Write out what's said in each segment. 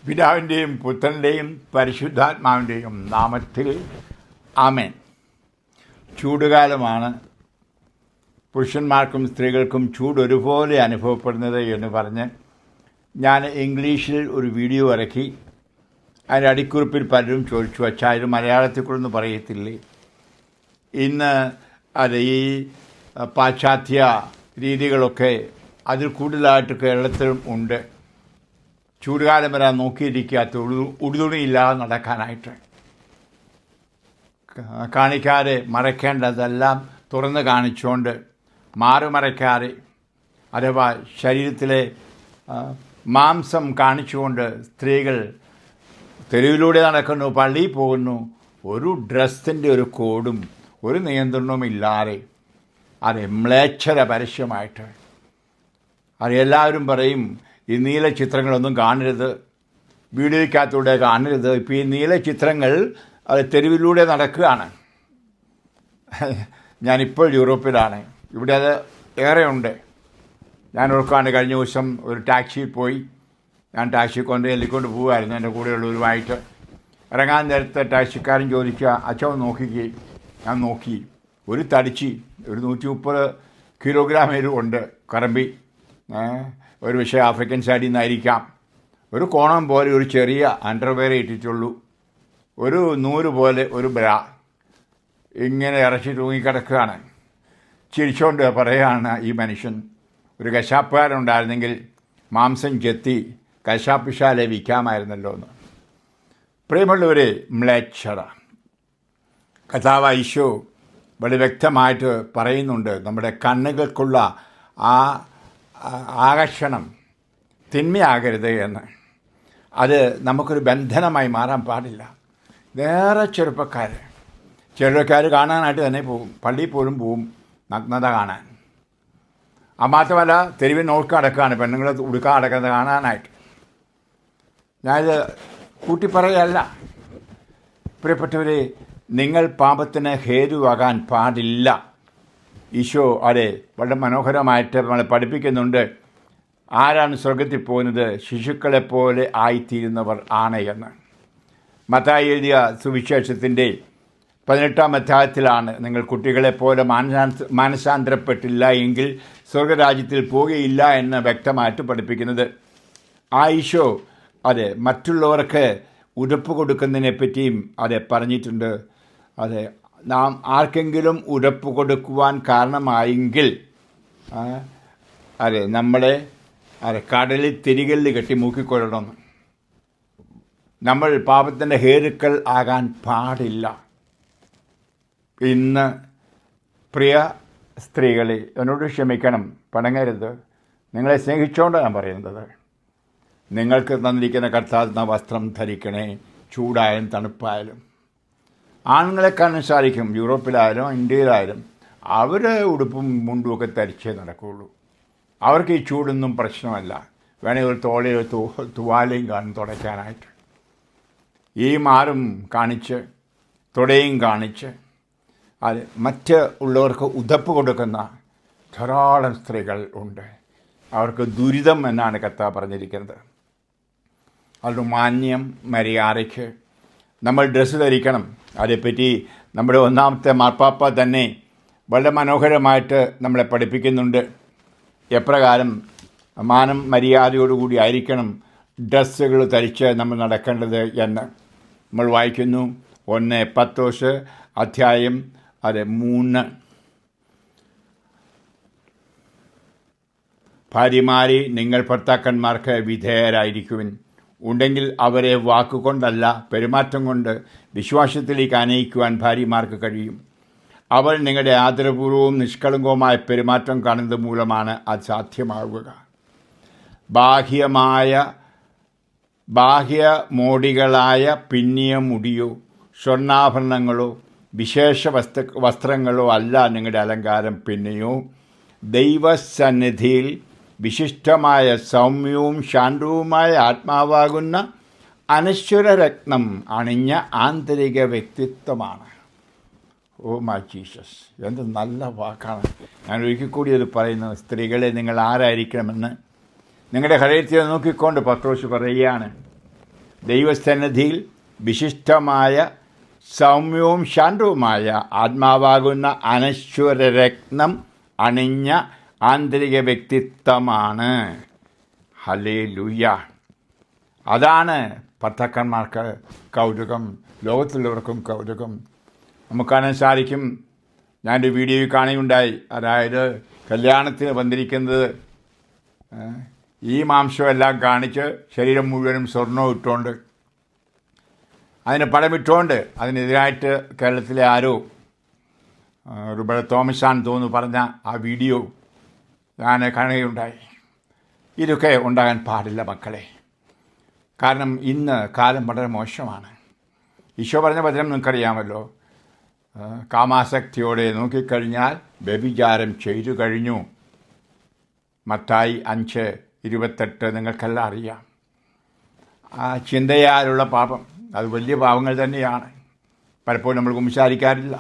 പിതാവിൻ്റെയും പുത്രൻ്റെയും പരിശുദ്ധാത്മാവിൻ്റെയും നാമത്തിൽ ആമേൻ. ചൂടുകാലമാണ്. പുരുഷന്മാർക്കും സ്ത്രീകൾക്കും ചൂട് ഒരുപോലെ അനുഭവപ്പെടുന്നത് എന്ന് പറഞ്ഞ് ഞാൻ ഇംഗ്ലീഷിൽ ഒരു വീഡിയോ ഇറക്കി. അതിൻ്റെ അടിക്കുറിപ്പിൽ പലരും ചോദിച്ചു, വച്ചാൽ ഇത് മലയാളത്തിൽ കൂടെ ഒന്നും പറയത്തില്ലേ? ഇന്ന് ഈ പാശ്ചാത്യ രീതികളൊക്കെ അതിൽ കൂടുതലായിട്ട് കേരളത്തിലും ഉണ്ട്. ചൂടുകാലം വരാൻ നോക്കിയിരിക്കാത്ത ഉടുതുണിയില്ലാതെ നടക്കാനായിട്ട്, കാണിക്കാതെ മറയ്ക്കേണ്ടതെല്ലാം തുറന്ന് കാണിച്ചുകൊണ്ട് മാറുമറയ്ക്കാതെ, അഥവാ ശരീരത്തിലെ മാംസം കാണിച്ചുകൊണ്ട് സ്ത്രീകൾ തെരുവിലൂടെ നടക്കുന്നു, പള്ളിയിൽ പോകുന്നു. ഒരു ഡ്രസ്സിൻ്റെ ഒരു കോഡും ഒരു നിയന്ത്രണവും ഇല്ലാതെ, അത് മ്ലേച്ഛര പരസ്യമായിട്ട്. അത് എല്ലാവരും പറയും, ഈ നീല ചിത്രങ്ങളൊന്നും കാണരുത്, വീഡിയോയ്ക്കകത്തൂടെ കാണരുത്. ഇപ്പോൾ ഈ നീല ചിത്രങ്ങൾ അത് തെരുവിലൂടെ നടക്കുകയാണ്. ഞാനിപ്പോൾ യൂറോപ്പിലാണ്. ഇവിടെ അത് ഏറെ ഉണ്ട്. ഞാൻ ഓർക്കാണ്, കഴിഞ്ഞ ദിവസം ഒരു ടാക്സിയിൽ പോയി. ഞാൻ ടാക്സി എല്ലിക്കൊണ്ട് പോകുമായിരുന്നു എൻ്റെ കൂടെയുള്ളവരുമായിട്ട്. ഇറങ്ങാൻ നേരത്തെ ടാക്സിക്കാരൻ ചോദിക്കുക, അച്ഛൻ നോക്കിക്കേ. ഞാൻ നോക്കി. ഒരു തടിച്ചി, ഒരു 130 കിലോഗ്രാം ഉണ്ട് കറമ്പി. ഒരു പക്ഷേ ആഫ്രിക്കൻ സൈഡിൽ നിന്നായിരിക്കാം. ഒരു കോണം പോലെ ഒരു ചെറിയ അണ്ടർവെയർ ഇട്ടിട്ടുള്ളൂ. ഒരു നൂല് പോലെ ഒരു ബ്ര ഇങ്ങനെ ഇറച്ചി തൂങ്ങിക്കിടക്കുകയാണ്. ചിരിച്ചുകൊണ്ട് പറയുകയാണ് ഈ മനുഷ്യൻ, ഒരു കശാപ്പുകാരുണ്ടായിരുന്നെങ്കിൽ മാംസം ചെത്തി കശാപ്പിശാലെ വിൽക്കാമായിരുന്നല്ലോ എന്ന്. പ്രിയമുള്ളവരെ, മ്ലേച്ഛത കഥാവ് ഈശോ വളരെ വ്യക്തമായിട്ട് പറയുന്നുണ്ട്. നമ്മുടെ കണ്ണുകൾക്കുള്ള ആ ആകർഷണം തിന്മയാകരുത് എന്ന്. അത് നമുക്കൊരു ബന്ധനമായി മാറാൻ പാടില്ല. വേറെ ചെറുപ്പക്കാർ കാണാനായിട്ട് തന്നെ പോകും, പള്ളിയിൽ പോലും പോവും നഗ്നത കാണാൻ. മാത്രമല്ല തെരുവിൽ നോക്കി നടക്കുകയാണ് പെണ്ണുങ്ങൾ ഉടുക്കാൻ നടക്കുന്നത് കാണാനായിട്ട്. ഞാനിത് കൂട്ടിപ്പറയല്ല. പ്രിയപ്പെട്ടവരെ, നിങ്ങൾ പാപത്തിന് ഹേതുവാകാൻ പാടില്ല. ഈശോ അതെ വളരെ മനോഹരമായിട്ട് നമ്മളെ പഠിപ്പിക്കുന്നുണ്ട്. ആരാണ് സ്വർഗത്തിൽ പോകുന്നത്? ശിശുക്കളെപ്പോലെ ആയിത്തീരുന്നവർ ആണ് എന്ന്. മത്തായി എഴുതിയ സുവിശേഷത്തിൻ്റെ 18-ാം അധ്യായത്തിലാണ്, നിങ്ങൾ കുട്ടികളെപ്പോലെ മാനസാന്തരപ്പെട്ടില്ല എങ്കിൽ സ്വർഗരാജ്യത്തിൽ പോകുകയില്ല എന്ന് വ്യക്തമായിട്ട് പഠിപ്പിക്കുന്നത്. ആ ഈശോ അതെ മറ്റുള്ളവർക്ക് ഉടുപ്പ് കൊടുക്കുന്നതിനെ പറ്റിയും അതെ പറഞ്ഞിട്ടുണ്ട്. അതെ, നാം ആർക്കെങ്കിലും ഉരപ്പ് കൊടുക്കുവാൻ കാരണമായെങ്കിൽ നമ്മളെ കടലിൽ തിരികല്ല് കെട്ടി മൂക്കിക്കൊള്ളണം. നമ്മൾ പാപത്തിൻ്റെ ഹേതുക്കൾ ആകാൻ പാടില്ല. ഇന്ന് പ്രിയ സ്ത്രീകളെ, എന്നോട് ക്ഷമിക്കണം, പണങ്ങരുത്. നിങ്ങളെ സ്നേഹിച്ചുകൊണ്ടാണ് ഞാൻ പറയുന്നത്. നിങ്ങൾക്ക് തന്നിരിക്കുന്ന കർത്താവ് വസ്ത്രം ധരിക്കണേ, ചൂടായാലും തണുപ്പായാലും. ആണുങ്ങളെ കാണാൻ സാധിക്കും, യൂറോപ്പിലായാലും ഇന്ത്യയിലായാലും അവർ ഉടുപ്പും മുണ്ടുമൊക്കെ ധരിച്ചേ നടക്കുകയുള്ളൂ. അവർക്ക് ഈ ചൂടൊന്നും പ്രശ്നമല്ല. വേണമെങ്കിൽ ഒരു തോളയോ തുവാലയും കാണും തുടയ്ക്കാനായിട്ട്. ഈ മാറും കാണിച്ച് തുടയും കാണിച്ച് അത് മറ്റ് ഉള്ളവർക്ക് ഉതപ്പ് കൊടുക്കുന്ന ധാരാളം സ്ത്രീകൾ ഉണ്ട്. അവർക്ക് ദുരിതം എന്നാണ് കർത്താവ് പറഞ്ഞിരിക്കുന്നത്. അവരുടെ മാന്യം മര്യാദയ്ക്ക് നമ്മൾ ഡ്രസ്സ് ധരിക്കണം. അതേപ്പറ്റി നമ്മുടെ ഒന്നാമത്തെ മാർപ്പാപ്പ തന്നെ വളരെ മനോഹരമായിട്ട് നമ്മളെ പഠിപ്പിക്കുന്നുണ്ട്. എപ്രകാരം മാനം മര്യാദയോടുകൂടി ആയിരിക്കണം ഡ്രസ്സുകൾ ധരിച്ച് നമ്മൾ നടക്കേണ്ടത് എന്ന് നമ്മൾ വായിക്കുന്നു. 1 പത്രോസ് അധ്യായം 3. ഭാര്യമാരെ, നിങ്ങൾ ഭർത്താക്കന്മാർക്ക് വിധേയരായിരിക്കുവിൻ. ഉണ്ടെങ്കിൽ അവരെ വാക്കുകൊണ്ടല്ല പെരുമാറ്റം കൊണ്ട് വിശ്വാസത്തിലേക്ക് അനയിക്കുവാൻ ഭാര്യമാർക്ക് കഴിയും. അവൾ നിങ്ങളുടെ ആദരപൂർവവും നിഷ്കളങ്കവുമായ പെരുമാറ്റം കാണുന്നത് മൂലമാണ് അത് സാധ്യമാവുക. ബാഹ്യമോടികളായ പിന്നിയ മുടിയോ സ്വർണ്ണാഭരണങ്ങളോ വിശേഷ വസ്ത്രങ്ങളോ അല്ല നിങ്ങളുടെ അലങ്കാരം. പിന്നെയോ ദൈവസന്നിധിയിൽ വിശിഷ്ടമായ സൗമ്യവും ശാന്തവുമായ ആത്മാവാകുന്ന അനശ്വരരത്നം അണിഞ്ഞ ആന്തരിക വ്യക്തിത്വമാണ്. ഓ മൈ ജീസസ്, എന്ത് നല്ല വാക്കാണ്. ഞാൻ ഒരിക്കൽ കൂടി അത് പറയുന്നു. സ്ത്രീകളെ, നിങ്ങൾ ആരായിരിക്കണമെന്ന് നിങ്ങളുടെ ഹൃദയത്തെ നോക്കിക്കൊണ്ട് പത്രോസ് പറയുകയാണ്. ദൈവസന്നിധിയിൽ വിശിഷ്ടമായ സൗമ്യവും ശാന്തവുമായ ആത്മാവാകുന്ന അനശ്വരരത്നം അണിഞ്ഞ ആന്തരിക വ്യക്തിത്വമാണ്. ഹല്ലേലൂയ. അതാണ് ഭർത്താക്കന്മാർക്ക് കൗതുകം, ലോകത്തുള്ളവർക്കും കൗതുകം. നമുക്ക് കാണാൻ സാധിക്കും. ഞാനൊരു വീഡിയോയിൽ കാണുകയുണ്ടായി. അതായത് കല്യാണത്തിന് വന്നിരിക്കുന്നത് ഈ മാംസമെല്ലാം കാണിച്ച് ശരീരം മുഴുവനും സ്വർണ്ണവും ഇട്ടുകൊണ്ട് അതിന് പടമിട്ടുകൊണ്ട് അതിനെതിരായിട്ട് കേരളത്തിലെ ആരോ റുബർട്ട് തോമസാൻ തോന്നുന്നു പറഞ്ഞ ആ വീഡിയോ ഞാൻ കാണുകയുണ്ടായി. ഇതൊക്കെ ഉണ്ടാകാൻ പാടില്ല മക്കളെ. കാരണം ഇന്ന് കാലം വളരെ മോശമാണ്. ഈശോ പറഞ്ഞ വചനം നിങ്ങൾക്കറിയാമല്ലോ. കാമാസക്തിയോടെ നോക്കിക്കഴിഞ്ഞാൽ വ്യഭിചാരം ചെയ്തു കഴിഞ്ഞു. മത്തായി 5:28 നിങ്ങൾക്കെല്ലാം അറിയാം. ആ ചിന്തയാലുള്ള പാപം അത് വലിയ പാപങ്ങൾ തന്നെയാണ്. പലപ്പോഴും നമ്മൾ കുമ്പസാരിക്കാറില്ല.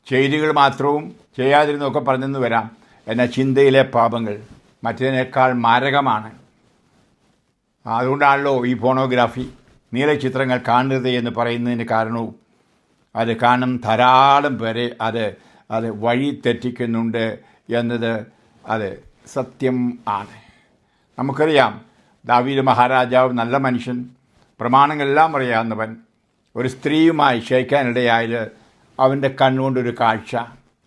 ചെയ്തികൾ മാത്രവും ചെയ്യാതിരുന്നൊക്കെ പറഞ്ഞെന്ന് വരാം. എന്നാൽ ചിന്തയിലെ പാപങ്ങൾ മറ്റതിനേക്കാൾ മാരകമാണ്. അതുകൊണ്ടാണല്ലോ ഈ ഫോണോഗ്രാഫി, നീലച്ചിത്രങ്ങൾ കാണരുത് എന്ന് പറയുന്നതിന് കാരണവും അത് കാണും ധാരാളം പേരെ അത് വഴി തെറ്റിക്കുന്നുണ്ട് എന്നത് അത് സത്യം ആണ്. നമുക്കറിയാം, ദാവീദ് മഹാരാജാവ് നല്ല മനുഷ്യൻ, പ്രമാണങ്ങളെല്ലാം അറിയാവുന്നവൻ, ഒരു സ്ത്രീയുമായി ക്ഷയിക്കാനിടയായത് അവൻ്റെ കണ്ണുകൊണ്ടൊരു കാഴ്ച.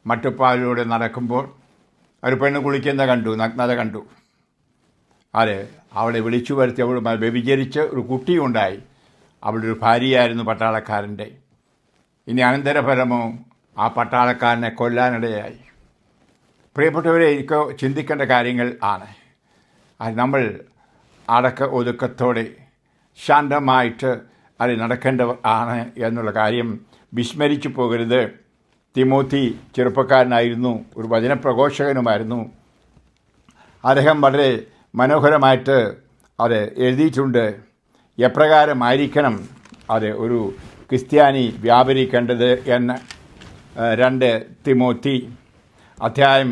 മട്ടുപ്പാലിലൂടെ നടക്കുമ്പോൾ ഒരു പെണ്ണ് കുളിക്കുന്ന കണ്ടു, നഗ്നത കണ്ടു. അവളെ വിളിച്ചു വരുത്തി അവളുമായി വ്യഭിചരിച്ച് ഒരു കുട്ടിയുണ്ടായി. അവളുടെ ഒരു ഭാര്യയായിരുന്നു പട്ടാളക്കാരൻ്റെ. ഇനി അനന്തരഫലമോ ആ പട്ടാളക്കാരനെ കൊല്ലാനിടയായി. പ്രിയപ്പെട്ടവരെ, എനിക്ക് ചിന്തിക്കേണ്ട കാര്യങ്ങൾ ആണ്. അത് നമ്മൾ അടക്ക ഒതുക്കത്തോടെ ശാന്തമായിട്ട് അത് നടക്കേണ്ടവർ ആണ് എന്നുള്ള കാര്യം വിസ്മരിച്ചു പോകരുത്. തിമോത്തി ചെറുപ്പക്കാരനായിരുന്നു, ഒരു വചനപ്രഘോഷകനുമായിരുന്നു. അദ്ദേഹം വളരെ മനോഹരമായിട്ട് അത് എഴുതിയിട്ടുണ്ട്. എപ്രകാരമായിരിക്കണം അത് ഒരു ക്രിസ്ത്യാനി വ്യാപരിക്കേണ്ടത് എന്ന്. 2 തിമോത്തി അധ്യായം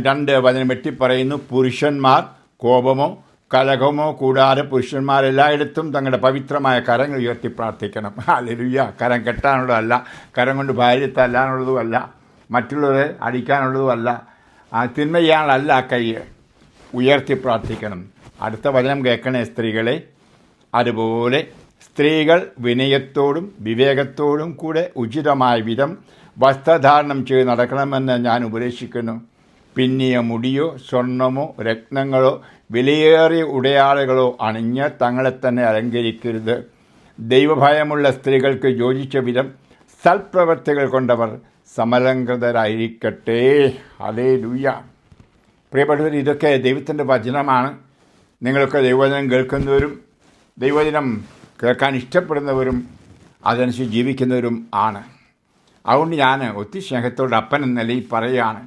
2 വചനം 8 പറയുന്നു, പുരുഷന്മാർ കോപമോ കലഹമോ കൂടാതെ പുരുഷന്മാർ എല്ലായിടത്തും തങ്ങളുടെ പവിത്രമായ കരങ്ങൾ ഉയർത്തി പ്രാർത്ഥിക്കണം. ഹല്ലേലൂയ. കരം കെട്ടാനുള്ളതല്ല, കരം കൊണ്ട് ഭാര്യ തല്ലാനുള്ളതുമല്ല, മറ്റുള്ളവരെ അടിക്കാനുള്ളതുമല്ല, തിന്മ ചെയ്യാനുള്ളതല്ല. കൈ ഉയർത്തി പ്രാർത്ഥിക്കണം. അടുത്ത വചനം കേൾക്കണേ സ്ത്രീകളെ. അതുപോലെ സ്ത്രീകൾ വിനയത്തോടും വിവേകത്തോടും കൂടെ ഉചിതമായ വിധം വസ്ത്രധാരണം ചെയ്ത് നടക്കണമെന്ന് ഞാൻ ഉപദേശിക്കുന്നു. പിന്നിയ മുടിയോ സ്വർണമോ രത്നങ്ങളോ വിലയേറിയ ഉടയാളുകളോ അണിഞ്ഞ് തങ്ങളെ തന്നെ അലങ്കരിക്കരുത്. ദൈവഭയമുള്ള സ്ത്രീകൾക്ക് യോജിച്ച വിധം സൽപ്രവർത്തികൾ കൊണ്ടവർ സമലംകൃതരായിരിക്കട്ടെ. ഹല്ലേലൂയ. പ്രിയപ്പെട്ടവർ, ഇതൊക്കെ ദൈവത്തിൻ്റെ വചനമാണ്. നിങ്ങളൊക്കെ ദൈവവചനം കേൾക്കുന്നവരും ദൈവവചനം കേൾക്കാൻ ഇഷ്ടപ്പെടുന്നവരും അതനുസരിച്ച് ജീവിക്കുന്നവരും ആണ്. അതുകൊണ്ട് ഞാൻ ഒത്തിരി സ്നേഹത്തോടെ അപ്പൻ എന്ന നിലയിൽ പറയുകയാണ്,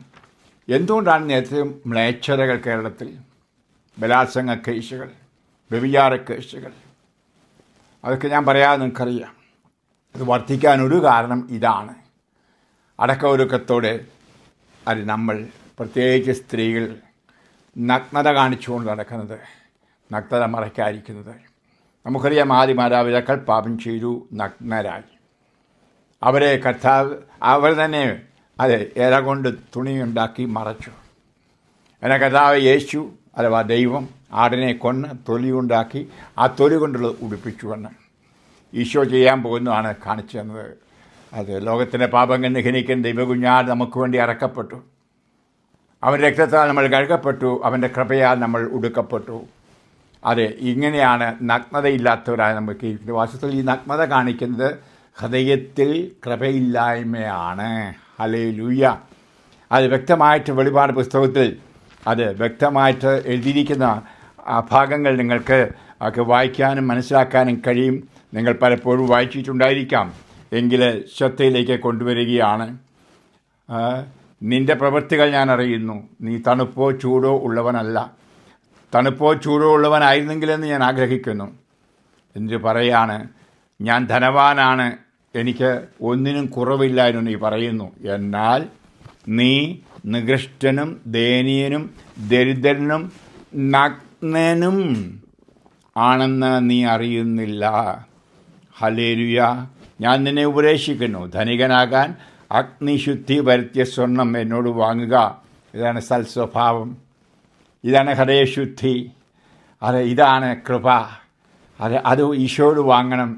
എന്തുകൊണ്ടാണ് നേരത്തെ മ്ലേച്ഛതകൾ കേരളത്തിൽ, ബലാത്സംഗ കേസുകൾ, വ്യഭിചാര കേസുകൾ, അതൊക്കെ ഞാൻ പറയാതെ നിങ്ങൾക്കറിയാം. അത് വർദ്ധിക്കാനൊരു കാരണം ഇതാണ്. അടക്ക ഒതുക്കത്തോടെ അത് നമ്മൾ, പ്രത്യേകിച്ച് സ്ത്രീകൾ, നഗ്നത കാണിച്ചുകൊണ്ട് നടക്കുന്നത്, നഗ്നത മറയ്ക്കാതിരിക്കുന്നത്. നമുക്കറിയാം, ആദ്യ മാതാപിതാക്കൾ പാപം ചെയ്തു, നഗ്നരായി. അവരെ കർത്താവ് അവർ തന്നെ ഇല കൊണ്ട് തുണിയുണ്ടാക്കി മറച്ചു. എന്നാൽ കർത്താവ് യേശു അഥവാ ദൈവം ആടിനെ കൊന്ന് തൊലിയുണ്ടാക്കി ആ തൊലി കൊണ്ടുള്ള ഉടുപ്പിച്ചുവെന്ന് ഈശോ ചെയ്യാൻ പോകുന്നതാണ് കാണിച്ചു തന്നത്. അത് ലോകത്തിൻ്റെ പാപങ്ങൾ നിഹനിക്കാൻ ദൈവകുഞ്ഞാൽ നമുക്ക് വേണ്ടി അറക്കപ്പെട്ടു. അവൻ്റെ രക്തത്താൽ നമ്മൾ കഴുകപ്പെട്ടു, അവൻ്റെ കൃപയാൽ നമ്മൾ ഉടുക്കപ്പെട്ടു. അതെ, ഇങ്ങനെയാണ് നഗ്നതയില്ലാത്തവരായ നമുക്ക്. വാസ്തവത്തിൽ ഈ നഗ്നത കാണിക്കുന്നത് ഹൃദയത്തിൽ കൃപയില്ലായ്മയാണ്. ഹല്ലേലൂയ. അത് വ്യക്തമായിട്ട് വെളിപാട് പുസ്തകത്തിൽ അത് വ്യക്തമായിട്ട് എഴുതിയിരിക്കുന്ന ഭാഗങ്ങൾ നിങ്ങൾക്ക് വായിക്കാനും മനസ്സിലാക്കാനും കഴിയും. നിങ്ങൾ പലപ്പോഴും വായിച്ചിട്ടുണ്ടായിരിക്കാം, എങ്കിൽ ശ്രദ്ധയിലേക്ക് കൊണ്ടുവരികയാണ്. നിന്റെ പ്രവൃത്തികൾ ഞാൻ അറിയുന്നു, നീ തണുപ്പോ ചൂടോ ഉള്ളവനല്ല. തണുപ്പോ ചൂടോ ഉള്ളവനായിരുന്നെങ്കിലെന്ന് ഞാൻ ആഗ്രഹിക്കുന്നു. എന്നിട്ട് പറയാണ്, ഞാൻ ധനവാനാണ്, എനിക്ക് ഒന്നിനും കുറവില്ലായിരുന്നു നീ പറയുന്നു. എന്നാൽ നീ നികൃഷ്ടനും ദയനീയനും ദരിദ്രനും നഗ്നനും ആണെന്ന് നീ അറിയുന്നില്ല. ഹല്ലേലൂയ. ഞാൻ നിന്നെ ഉപദേശിക്കുന്നു, ധനികനാകാൻ അഗ്നിശുദ്ധി വരുത്തിയ സ്വർണം എന്നോട് വാങ്ങുക. ഇതാണ് സൽസ്വഭാവം, ഇതാണ് ഹൃദയശുദ്ധി, ഇതാണ് കൃപ. അത് ഈശോയോട് വാങ്ങണം.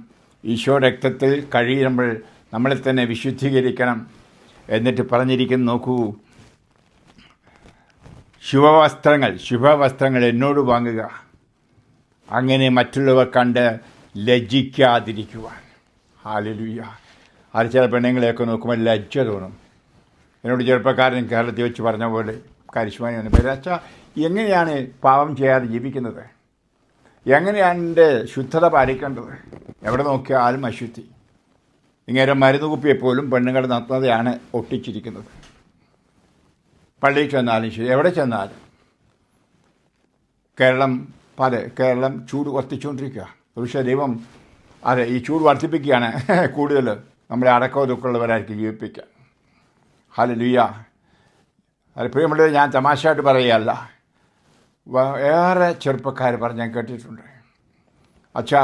ഈശോ രക്തത്തിൽ കഴിയുമ്പോൾ നമ്മളെ തന്നെ വിശുദ്ധീകരിക്കണം. എന്നിട്ട് പറഞ്ഞിരിക്കുന്നു, നോക്കൂ, ശുഭവസ്ത്രങ്ങൾ എന്നോട് വാങ്ങുക, അങ്ങനെ മറ്റുള്ളവർ കണ്ട് ലജ്ജിക്കാതിരിക്കുവാൻ. ഹല്ലേലൂയ. അത് ചില പെണ്ണുങ്ങളെയൊക്കെ നോക്കുമ്പോൾ ലജ്ജ തോന്നും. എന്നോട് ചെറുപ്പക്കാരൻ കേരളത്തിൽ വെച്ച് പറഞ്ഞ പോലെ കരിഷ്മാനി വന്നു പേര്, അച്ഛാ എങ്ങനെയാണ് പാപം ചെയ്യാതെ ജീവിക്കുന്നത്? എങ്ങനെയാണ് എൻ്റെ ശുദ്ധത പാലിക്കേണ്ടത്? എവിടെ നോക്കിയാലും അശുദ്ധി. ഇങ്ങനെ മരുന്ന് കുപ്പിയെപ്പോലും പെണ്ണുങ്ങളുടെ നഗ്നതയാണ് ഒട്ടിച്ചിരിക്കുന്നത്. പള്ളിയിൽ ചെന്നാലും ശരി, എവിടെ ചെന്നാലും. കേരളം ചൂട് വർദ്ധിച്ചുകൊണ്ടിരിക്കുക. പക്ഷേ ദൈവം ഈ ചൂട് വർദ്ധിപ്പിക്കുകയാണ്. കൂടുതൽ നമ്മളെ അടക്കോ ദുഃഖമുള്ളവരായിരിക്കും ജീവിപ്പിക്കാൻ. ഹല്ലേലൂയ. പ്രിയമുള്ളവർ, ഞാൻ തമാശയായിട്ട് പറയുകയല്ല. ഏറെ ചെറുപ്പക്കാർ പറഞ്ഞ് ഞാൻ കേട്ടിട്ടുണ്ട്, അച്ഛാ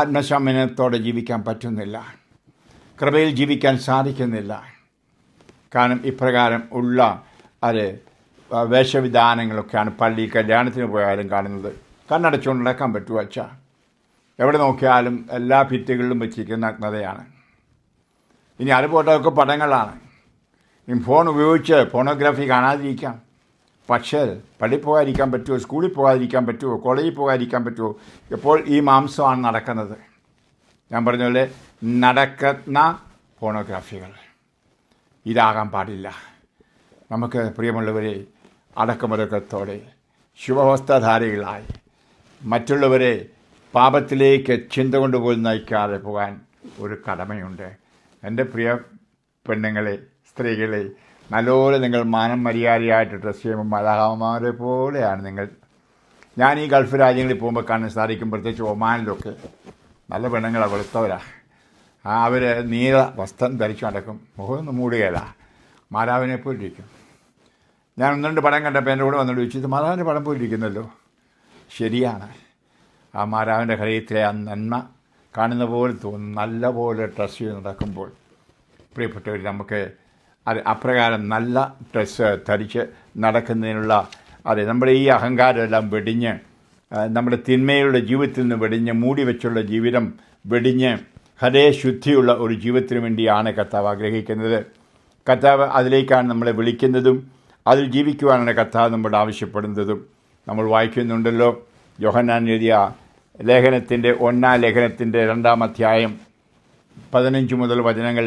ആത്മസംയമനത്തോടെ ജീവിക്കാൻ പറ്റുന്നില്ല, കൃപയിൽ ജീവിക്കാൻ സാധിക്കുന്നില്ല. കാരണം ഇപ്രകാരം ഉള്ള വേഷവിധാനങ്ങളൊക്കെയാണ് പള്ളിയിൽ കല്യാണത്തിന് പോയാലും കാണുന്നത്. കണ്ണടച്ചുകൊണ്ട് നടക്കാൻ പറ്റുമോ അച്ഛാ? എവിടെ നോക്കിയാലും എല്ലാ ഭിത്തികളിലും വെച്ചിരിക്കുന്ന നഗ്നതയാണ്. ഇനി അതുപോലൊക്കെ പടങ്ങളാണ്. ഈ ഫോൺ ഉപയോഗിച്ച് ഫോണോഗ്രാഫി കാണാതിരിക്കാം, പക്ഷേ പള്ളിയിൽ പോകാതിരിക്കാൻ പറ്റുമോ? സ്കൂളിൽ പോകാതിരിക്കാൻ പറ്റുമോ? കോളേജിൽ പോകാതിരിക്കാൻ പറ്റുമോ? ഇപ്പോൾ ഈ മാംസമാണ് നടക്കുന്നത്. ഞാൻ പറഞ്ഞ പോലെ നടക്കുന്ന ഫോണോഗ്രാഫികൾ ഇതാകാൻ പാടില്ല. നമുക്ക് പ്രിയമുള്ളവരെ അടക്കമൊതുക്കത്തോടെ ശുഭവസ്ത്രധാരികളായി മറ്റുള്ളവരെ പാപത്തിലേക്ക് ചിന്ത കൊണ്ടുപോയി നയിക്കാതെ പോകാൻ ഒരു കടമയുണ്ട്. എൻ്റെ പ്രിയ പെണ്ണുങ്ങളെ, സ്ത്രീകളെ, നല്ലപോലെ നിങ്ങൾ മാനം മര്യാദയായിട്ട് ഡ്രസ്സ് ചെയ്യുമ്പോൾ മലഹാമാരെ പോലെയാണ് നിങ്ങൾ. ഞാൻ ഈ ഗൾഫ് രാജ്യങ്ങളിൽ പോകുമ്പോൾ കാണാൻ സാധിക്കും, പ്രത്യേകിച്ച് ഒമാനിലൊക്കെ നല്ല പെണ്ണുങ്ങളാണ്, വെളുത്തവരാണ്. അവർ നീല വസ്ത്രം ധരിച്ചു നടക്കും, മുഖമൊന്നും മൂടുകയില്ല, മാതാവിനെ പോലിരിക്കും. ഞാൻ 1-2 പടം കണ്ടപ്പോൾ എൻ്റെ കൂടെ വന്നിട്ട് ചോദിച്ചു, ഇത് മാതാവിൻ്റെ പടം പോലിരിക്കുന്നല്ലോ. ശരിയാണ്. ആ മാതാവിൻ്റെ ഹൃദയത്തിലെ ആ നന്മ കാണുന്ന പോലെ തോന്നും, നല്ല പോലെ ഡ്രസ്സ് ചെയ്ത് നടക്കുമ്പോൾ. പ്രിയപ്പെട്ടവർ, നമുക്ക് അപ്രകാരം നല്ല ഡ്രസ്സ് ധരിച്ച് നടക്കുന്നതിനുള്ള നമ്മുടെ ഈ അഹങ്കാരമെല്ലാം വെടിഞ്ഞ്, നമ്മുടെ തിന്മയുള്ള ജീവിതത്തിൽ നിന്ന് വെടിഞ്ഞ്, മൂടി വെച്ചുള്ള ജീവിതം വെടിഞ്ഞ് ഹൃദയശുദ്ധിയുള്ള ഒരു ജീവിതത്തിന് വേണ്ടിയാണ് കർത്താവ് ആഗ്രഹിക്കുന്നത്. കർത്താവ് അതിലേക്കാണ് നമ്മളെ വിളിക്കുന്നതും അതിൽ ജീവിക്കുവാനാണ് കർത്താവ് നമ്മോട് ആവശ്യപ്പെടുന്നതും. നമ്മൾ വായിക്കുന്നുണ്ടല്ലോ, യോഹന്നാൻ എഴുതിയ ലേഖനത്തിൻ്റെ 1-ാം ലേഖനത്തിൻ്റെ 2-ാം അധ്യായം 15 മുതൽ വചനങ്ങൾ,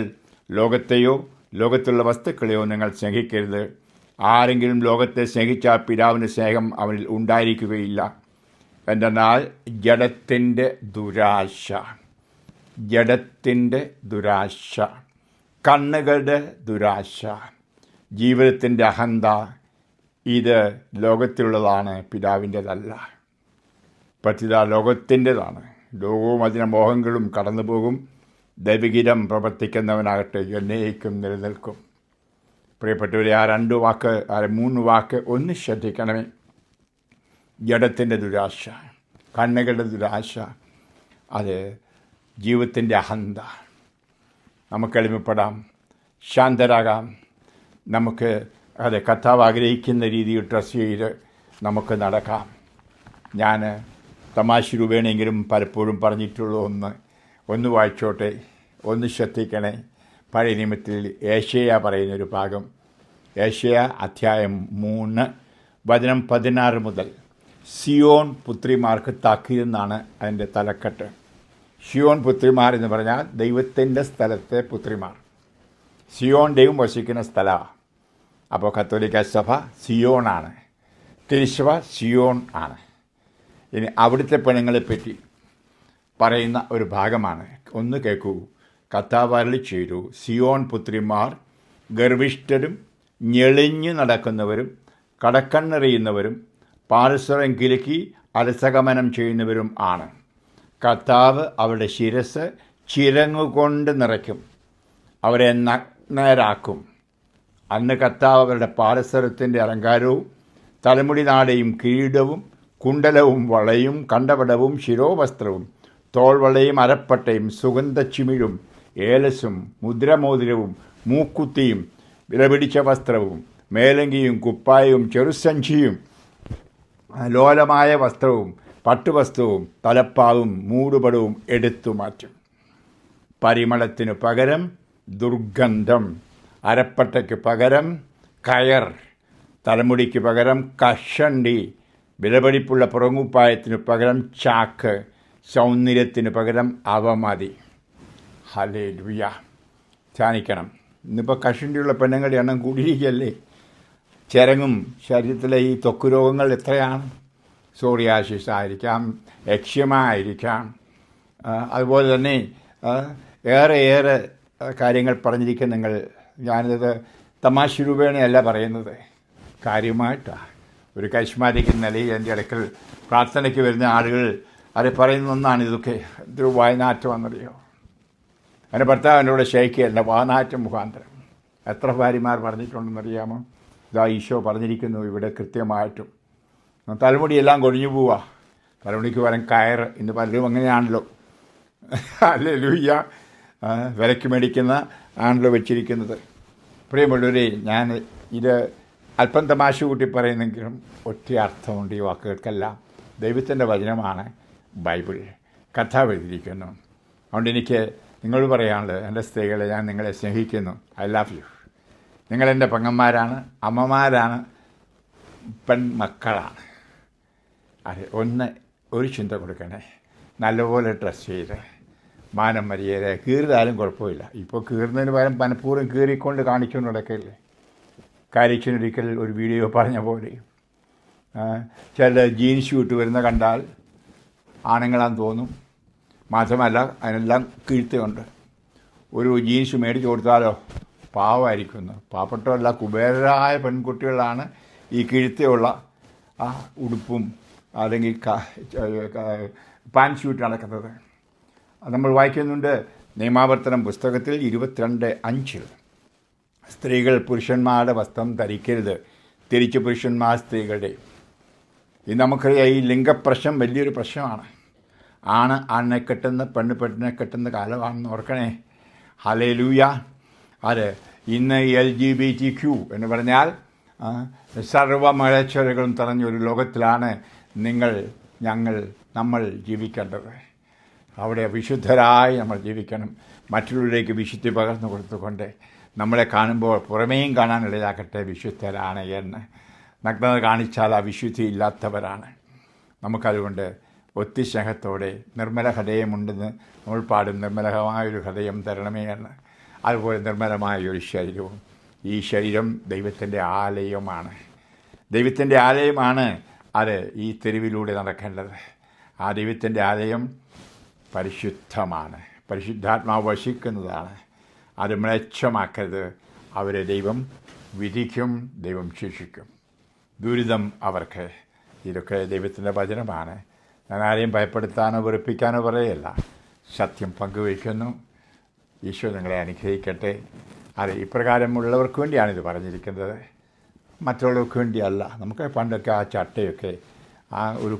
ലോകത്തെയോ ലോകത്തുള്ള വസ്തുക്കളെയോ നിങ്ങൾ സ്നേഹിക്കരുത്. ആരെങ്കിലും ലോകത്തെ സ്നേഹിച്ചാൽ പിതാവിൻ്റെ സ്നേഹം അവനിൽ ഉണ്ടായിരിക്കുകയില്ല. എന്തെന്നാൽ ജഡത്തിൻ്റെ ദുരാശ, കണ്ണുകളുടെ ദുരാശ, ജീവിതത്തിൻ്റെ അഹന്ത, ഇത് ലോകത്തിലുള്ളതാണ്, പിതാവിൻ്റെതല്ല. പറ്റിത ലോകത്തിൻ്റെതാണ്. ലോകവും അതിൻ്റെ മോഹങ്ങളും കടന്നു പോകും. ദൈവഗീതം പ്രവർത്തിക്കുന്നവനാകട്ടെ എന്നേക്കും നിലനിൽക്കും. പ്രിയപ്പെട്ടവരെ, ആ 3 വാക്ക് ഒന്ന് ശ്രദ്ധിക്കണമേ. ജഡത്തിൻ്റെ ദുരാശ, കണ്ണുകളുടെ ദുരാശ, അത് ജീവിതത്തിൻ്റെ അഹന്ത. നമുക്ക് എളിമപ്പെടാം, ശാന്തരാകാം. നമുക്ക് കർത്താവ് ആഗ്രഹിക്കുന്ന രീതിയിൽ ഡ്രസ്സ് ചെയ്ത് നമുക്ക് നടക്കാം. ഞാൻ തമാശ രൂപേണെങ്കിലും പലപ്പോഴും പറഞ്ഞിട്ടുള്ള ഒന്ന് വായിച്ചോട്ടെ, ഒന്ന് ശ്രദ്ധിക്കണേ. പഴയ നിയമത്തിൽ ഏശയ്യ പറയുന്നൊരു ഭാഗം, ഏശയ്യ അധ്യായം 3 വചനം 16 മുതൽ. സിയോൻ പുത്രിമാർക്ക് താക്കീതെന്നാണ് അതിൻ്റെ തലക്കെട്ട്. സിയോൻ പുത്രിമാർ എന്ന് പറഞ്ഞാൽ ദൈവത്തിൻ്റെ സ്ഥലത്തെ പുത്രിമാർ. സിയോൻ ദൈവം വസിക്കുന്ന സ്ഥലമാണ്. അപ്പോൾ കത്തോലിക്ക സഭ സിയോണാണ്, തിരുസഭ സിയോൺ ആണ്. ഇനി അവിടുത്തെ പെണ്ണുങ്ങളെപ്പറ്റി പറയുന്ന ഒരു ഭാഗമാണ്. ഒന്ന് കേൾക്കൂ. കർത്താവ് അരുളി ചെയ്തു, സിയോൻ പുത്രിമാർ ഗർവിഷ്ഠരും ഞെളിഞ്ഞു നടക്കുന്നവരും കടക്കണ്ണെറിയുന്നവരും പാദസരം കിലുക്കി അലസഗമനം ചെയ്യുന്നവരും ആണ്. കർത്താവ് അവരുടെ ശിരസ് ചിരങ്ങുകൊണ്ട് നിറയ്ക്കും, അവരെ നഗ്നരാക്കും. അന്ന് കർത്താവ് അവരുടെ പാദസരത്തിൻ്റെ അലങ്കാരവും തലമുടി നാടയും കിരീടവും കുണ്ടലവും വളയും കണ്ടപടവും ശിരോവസ്ത്രവും തോൾവളയും അരപ്പട്ടയും സുഗന്ധച്ചിമിഴും ഏലസും മുദ്രമോതിരവും മൂക്കുത്തിയും വിലപിടിച്ച വസ്ത്രവും മേലങ്കിയും കുപ്പായവും ചെറുസഞ്ചിയും ലോലമായ വസ്ത്രവും പട്ടുവസ്ത്രവും തലപ്പാവും മൂടുപടവും എടുത്തു മാറ്റും. പരിമളത്തിനു പകരം ദുർഗന്ധം, അരപ്പട്ടയ്ക്ക് പകരം കയർ, തലമുടിക്ക് പകരം കഷണ്ടി, വിലപിടിപ്പുള്ള പുറങ്ങുപ്പായത്തിനു പകരം ചാക്ക്, സൗന്ദര്യത്തിന് പകരം അവമതി. ഹല്ലേലൂയ. ധ്യാനിക്കണം. ഇന്നിപ്പോൾ കഷണ്ടിയുള്ള പെണ്ണുങ്ങളുടെ എണ്ണം കൂടിയിരിക്കുകയല്ലേ. ചിരങ്ങും ശരീരത്തിലെ ഈ ത്വക്ക് രോഗങ്ങൾ എത്രയാണ്. സോറിയാസിസ് ആയിരിക്കാം, എക്സിമ ആയിരിക്കാം. അതുപോലെ തന്നെ ഏറെ കാര്യങ്ങൾ പറഞ്ഞിരിക്കും. ഞാനിത് തമാശ രൂപേണയല്ല പറയുന്നത്, കാര്യമായിട്ടാണ്. ഒരു കരിസ്മാറ്റിക് നിലയിൽ എൻ്റെ അടുക്കൽ പ്രാർത്ഥനയ്ക്ക് വരുന്ന ആളുകൾ അത് പറയുന്ന ഒന്നാണ് ഇതൊക്കെ. ഇതൊരു വായനാറ്റമാണെന്നറിയോ. എൻ്റെ ഭർത്താവിൻ്റെ കൂടെ ഷെയ്ക്കല്ല, വാനാറ്റം മുഖാന്തരം. എത്ര ഭാര്യമാർ പറഞ്ഞിട്ടുണ്ടെന്നറിയാമോ? ഇതാ ഈശോ പറഞ്ഞിരിക്കുന്നു ഇവിടെ കൃത്യമായിട്ടും. തലമുടിയെല്ലാം കൊഴിഞ്ഞു പോവുക, തലമുടിക്ക് പകരം കയറ്. ഇന്ന് പലരും അങ്ങനെയാണല്ലോ. ഹല്ലേലൂയ. വിലയ്ക്ക് മേടിക്കുന്ന ആണല്ലോ വെച്ചിരിക്കുന്നത്. പ്രിയമുള്ളവരെ, ഞാൻ ഇത് അല്പം തമാശ കൂട്ടി പറയുന്നെങ്കിലും ഒറ്റ അർത്ഥമുണ്ട് ഈ വാക്കുകൾക്കെല്ലാം. ദൈവത്തിൻ്റെ വചനമാണ് ബൈബിൾ, കർത്താവ് എഴുതിയിരിക്കുന്നു. അതുകൊണ്ട് എനിക്ക് നിങ്ങളോട് പറയാനുള്ളത്, എൻ്റെ സ്ത്രീകളെ, ഞാൻ നിങ്ങളെ സ്നേഹിക്കുന്നു. I love you. നിങ്ങളെൻ്റെ പെങ്ങന്മാരാണ്, അമ്മമാരാണ്, പെൺമക്കളാണ്. അതെ, ഒരു ചിന്ത കൊടുക്കണേ. നല്ലപോലെ ഡ്രസ്സ് ചെയ്ത് മാനം മര്യാദ, കീറിതാലും കുഴപ്പമില്ല. ഇപ്പോൾ കീറുന്നതിന് പകരം മനഃപൂർവ്വം കീറിക്കൊണ്ട് കാണിച്ചുകൊണ്ട് നടക്കല്ലേ. കാര്യത്തിനൊരിക്കൽ ഒരു വീഡിയോ പറഞ്ഞ പോലെ ചില ജീൻസ് ഇട്ട് വരുന്ന കണ്ടാൽ ആണുങ്ങളാന്ന് തോന്നും. മാത്രമല്ല അതിനെല്ലാം കീഴ്ത്തുണ്ട്. ഒരു ജീൻസ് മേടിച്ച് കൊടുത്താലോ പാവമായിരിക്കുന്നു. പാവപ്പെട്ടവരല്ല, കുബേരരായ പെൺകുട്ടികളാണ് ഈ കീഴ്ത്തിയുള്ള ആ ഉടുപ്പും അല്ലെങ്കിൽ പാൻറ് ഷൂട്ട് നടക്കുന്നത്. നമ്മൾ വായിക്കുന്നുണ്ട് നിയമാവർത്തനം പുസ്തകത്തിൽ 22:5 സ്ത്രീകൾ പുരുഷന്മാരുടെ വസ്ത്രം ധരിക്കരുത്, തിരിച്ച് പുരുഷന്മാർ സ്ത്രീകളുടെ. ഇത് നമുക്കറിയാം, ഈ ലിംഗപ്രശ്നം വലിയൊരു പ്രശ്നമാണ്. ആണ് ആണിനെ കെട്ടുന്ന, പെണ്ണ് പെണ്ണിനെ കെട്ടുന്ന കാലമാണെന്ന് ഓർക്കണേ. ഹല്ലേലൂയ. അത് ഇന്ന് LGBTQ എന്ന് പറഞ്ഞാൽ സർവ്വമഴച്ചൊരകളും നിറഞ്ഞൊരു ലോകത്തിലാണ് നമ്മൾ ജീവിക്കേണ്ടത്. അവിടെ വിശുദ്ധരായി നമ്മൾ ജീവിക്കണം. മറ്റുള്ളവരിലേക്ക് വിശുദ്ധി പകർന്നു കൊടുത്തുകൊണ്ട് നമ്മളെ കാണുമ്പോൾ പുറമേയും കാണാൻ ഇടയാക്കട്ടെ വിശുദ്ധരാണ് എന്ന്. നഗ്നത കാണിച്ചാൽ ആ വിശുദ്ധി ഇല്ലാത്തവരാണ്. നമുക്കതുകൊണ്ട് ഒത്തി സ്നേഹത്തോടെ നിർമ്മല ഹൃദയമുണ്ടെന്ന് നമ്മൾ പാടും. നിർമ്മലമായൊരു ഹൃദയം തരണമേ എന്ന്. അതുപോലെ നിർമ്മലമായൊരു ശരീരവും. ഈ ശരീരം ദൈവത്തിൻ്റെ ആലയമാണ്. ദൈവത്തിൻ്റെ ആലയമാണ്. അത് ഈ തെരുവിലൂടെ നടക്കേണ്ടത്. ആ ദൈവത്തിൻ്റെ ആലയം പരിശുദ്ധമാണ്. പരിശുദ്ധാത്മാവ് വസിക്കുന്നതാണ്. അത് മ്ലേച്ഛമാക്കരുത്. അവരെ ദൈവം വിധിക്കും, ദൈവം ശിക്ഷിക്കും. ദുരിതം അവർക്ക്. ഇതൊക്കെ ദൈവത്തിൻ്റെ വചനമാണ്. ഞാൻ ആരെയും ഭയപ്പെടുത്താനോ വെറുപ്പിക്കാനോ പറയല്ല, സത്യം പങ്കുവയ്ക്കുന്നു. ഈശോ നിങ്ങളെ അനുഗ്രഹിക്കട്ടെ. അത് ഇപ്രകാരമുള്ളവർക്ക് വേണ്ടിയാണിത് പറഞ്ഞിരിക്കുന്നത്, മറ്റുള്ളവർക്ക് വേണ്ടിയല്ല. നമുക്ക് പണ്ടൊക്കെ ആ ചട്ടയൊക്കെ ആ ഒരു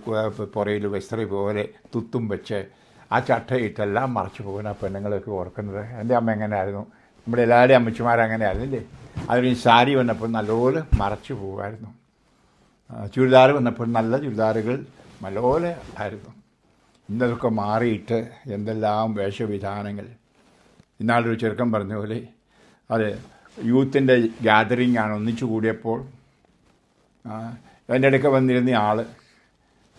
പുറയിൽ വസ്ത്രം പോലെ തുത്തും വെച്ച് ആ ചട്ടയിട്ടെല്ലാം മറച്ചു പോകുന്ന പെണ്ണുങ്ങളൊക്കെ ഓർക്കുന്നത്. എൻ്റെ അമ്മ എങ്ങനെയായിരുന്നു, നമ്മുടെ എല്ലാവരുടെയും അമ്മച്ചിമാരങ്ങനെയായിരുന്നില്ലേ. അതിന് സാരി വന്നപ്പോൾ നല്ലപോലെ മറച്ചു പോകുമായിരുന്നു. ചുരിദാർ വന്നപ്പോൾ നല്ല ചുരിദാറുകൾ നല്ലപോലെ ആയിരുന്നു. ഇന്നതൊക്കെ മാറിയിട്ട് എന്തെല്ലാം വേഷവിധാനങ്ങൾ. ഇന്നാളൊരു ചെറുക്കൻ പറഞ്ഞ പോലെ അത് യൂത്തിൻ്റെ ഗ്യാതറിംഗ് ആണ്. ഒന്നിച്ചു കൂടിയപ്പോൾ എൻ്റെ അടുക്ക വന്നിരുന്ന ആൾ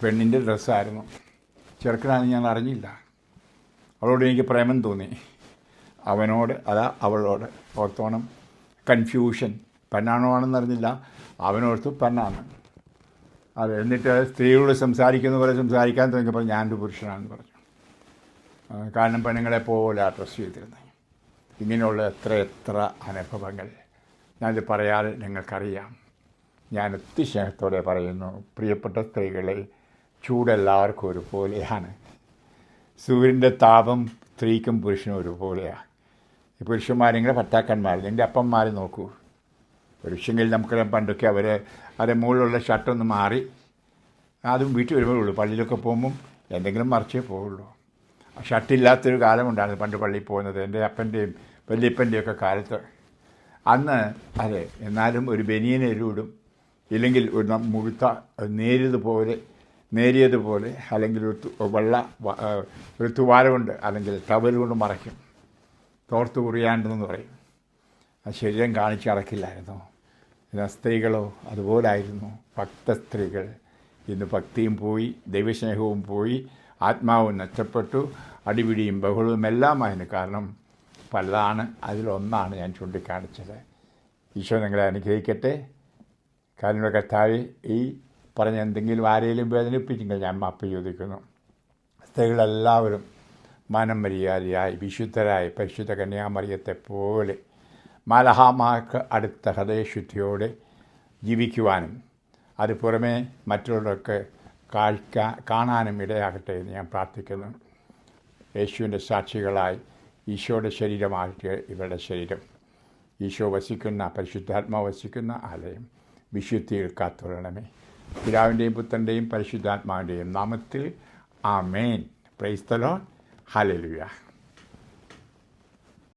പെണ്ണിൻ്റെ ഡ്രസ്സായിരുന്നു. ചെറുക്കനാണെന്ന് ഞാൻ അറിഞ്ഞില്ല. അവളോട് എനിക്ക് പ്രേമം തോന്നി. അവനോട് അവളോട് ഓർത്തോണം. കൺഫ്യൂഷൻ. പെണ്ണാണോ ആണെന്ന് അറിഞ്ഞില്ല. അവനോർത്ത് പെണ്ണാണ്. അത് എന്നിട്ട് സ്ത്രീകളോട് സംസാരിക്കുന്ന പോലെ സംസാരിക്കാൻ തുടങ്ങിയപ്പോൾ ഞാനൊരു പുരുഷനാണെന്ന് പറഞ്ഞു. കാരണം പെണ്ണുങ്ങളെപ്പോലെ ആ ഡ്രസ്സ് ചെയ്തിരുന്നത്. ഇങ്ങനെയുള്ള എത്ര അനുഭവങ്ങൾ ഞാനിത് പറയാതെ നിങ്ങൾക്കറിയാം. ഞാൻ ഒത്തിരി സ്നേഹത്തോടെ പറയുന്നു, പ്രിയപ്പെട്ട സ്ത്രീകളെ, ചൂടെല്ലാവർക്കും ഒരുപോലെയാണ്. സൂര്യൻ്റെ താപം സ്ത്രീക്കും പുരുഷനും ഒരുപോലെയാണ്. ഈ പുരുഷന്മാരിങ്ങനെ ഭർത്താക്കന്മാർ, എൻ്റെ അപ്പന്മാർ നോക്കൂ. പുരുഷെങ്കിൽ നമുക്ക് പണ്ടൊക്കെ അത് മുകളിലുള്ള ഷർട്ടൊന്ന് മാറി അതും വീട്ടിൽ വരുമ്പോഴുള്ളൂ. പള്ളിയിലൊക്കെ പോകുമ്പം എന്തെങ്കിലും മറിച്ചേ പോവുള്ളൂ. ഷർട്ടില്ലാത്തൊരു കാലമുണ്ടായിരുന്നു പണ്ട് പള്ളിയിൽ പോകുന്നത്, എൻ്റെ അപ്പൻ്റെയും വല്യപ്പൻ്റെയും ഒക്കെ കാലത്ത്. അന്ന് അതെ, എന്നാലും ഒരു ബനിയനൊരു ഇല്ലെങ്കിൽ ഒരു മുഴുത്ത നേരിയതുപോലെ അല്ലെങ്കിൽ ഒരു തുവാല കൊണ്ട് അല്ലെങ്കിൽ ടവൽ കൊണ്ട് മറയ്ക്കും. തോർത്ത് കുറിയാണ്ടെന്ന് പറയും. ആ ശരീരം കാണിച്ച് നടക്കില്ലായിരുന്നു. എന്നാൽ സ്ത്രീകളോ അതുപോലായിരുന്നു. ഭക്ത സ്ത്രീകൾ. ഇന്ന് ഭക്തിയും പോയി, ദൈവസ്നേഹവും പോയി, ആത്മാവും നഷ്ടപ്പെട്ടു, അടിപിടിയും ബഹളവും എല്ലാമായിരുന്നു. കാരണം പലതാണ്. അതിലൊന്നാണ് ഞാൻ ചൂണ്ടിക്കാണിച്ചത്. ഈശോ നിങ്ങളെ അനുഗ്രഹിക്കട്ടെ. കാരണം കർത്താവ് ഈ പറഞ്ഞ എന്തെങ്കിലും ആരെങ്കിലും വേദനിപ്പിച്ചെങ്കിൽ ഞാൻ മാപ്പ് ചോദിക്കുന്നു. സ്ത്രീകളെല്ലാവരും മനം മര്യാദയായി വിശുദ്ധരായി പരിശുദ്ധ കന്യാമറിയത്തെ പോലെ മാലാഖമാർക്ക് അടുത്ത ഹൃദയശുദ്ധിയോടെ ജീവിക്കുവാനും അത് പുറമേ മറ്റുള്ളവർക്ക് കാണാനും ഇടയാകട്ടെ എന്ന് ഞാൻ പ്രാർത്ഥിക്കുന്നു. യേശുവിൻ്റെ സാക്ഷികളായി ഈശോയുടെ ശരീരമാകട്ടെ ഇവരുടെ ശരീരം. ഈശോ വസിക്കുന്ന, പരിശുദ്ധാത്മാവ് വസിക്കുന്ന ആലയം വിശുദ്ധിയിൽ കാത്തുകൊള്ളണമേ. പിതാവിൻ്റെയും പുത്രൻ്റെയും പരിശുദ്ധാത്മാവിൻ്റെയും നാമത്തിൽ ആമേൻ. Praise the lord. ഹല്ലേലൂയ.